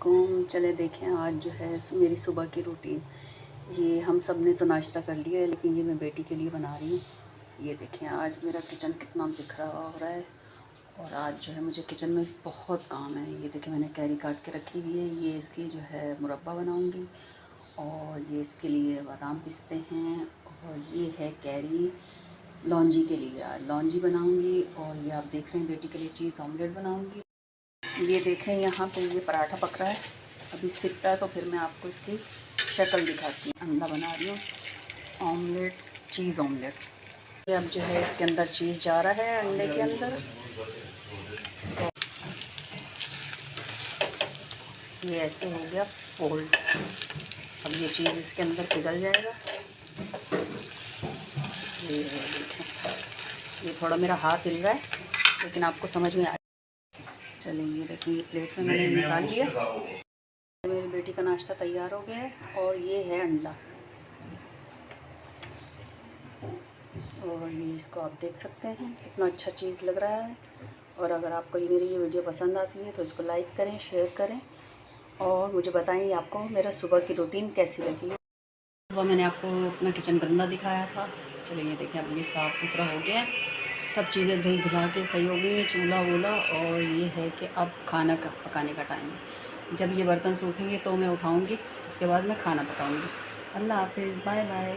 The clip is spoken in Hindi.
वालेकुम। चले देखें आज जो है मेरी सुबह की रूटीन। ये हम सब ने तो नाश्ता कर लिया है, लेकिन ये मैं बेटी के लिए बना रही हूँ। ये देखें आज मेरा किचन कितना बिखरा हो रहा है, और आज जो है मुझे किचन में बहुत काम है। ये देखें मैंने कैरी काट के रखी हुई है। ये इसकी जो है मुरब्बा बनाऊँगी, और ये इसके लिए बादाम पिसते हैं, और ये है कैरी लौंजी के लिए लौंजी बनाऊँगी, और ये आप देख रहे हैं बेटी के लिए चीज़ ऑमलेट बनाऊँगी। ये देखें यहाँ पे ये पराठा पक रहा है, अभी सिकता है तो फिर मैं आपको इसकी शक्ल दिखाती हूँ। अंडा बना रही हूँ, ऑमलेट, चीज़ ऑमलेट। ये अब जो है इसके अंदर चीज़ जा रहा है अंडे के अंदर। ये ऐसे हो गया फोल्ड। अब ये चीज़ इसके अंदर पिघल जाएगा। ये देखें, ये थोड़ा मेरा हाथ हिल रहा है, लेकिन आपको समझ में आ। चलिए ये देखिए, ये प्लेट में मैंने निकाल लिया। मेरी बेटी का नाश्ता तैयार हो गया है, और ये है अंडा, और ये इसको आप देख सकते हैं कितना अच्छा चीज़ लग रहा है। और अगर आपको ये मेरी ये वीडियो पसंद आती है तो इसको लाइक करें, शेयर करें, और मुझे बताएं आपको मेरा सुबह की रूटीन कैसी लगी। सुबह मैंने आपको अपना किचन गंदा दिखाया था। चलिए ये देखें, अब ये साफ़ सुथरा हो गया, सब चीज़ें धुल धुला के सही हो गई, चूल्हा वूल्हा। और ये है कि अब खाना का पकाने का टाइम है। जब ये बर्तन सूखेंगे तो मैं उठाऊँगी, उसके बाद मैं खाना पकाऊँगी। अल्लाह हाफिज़, बाय बाय।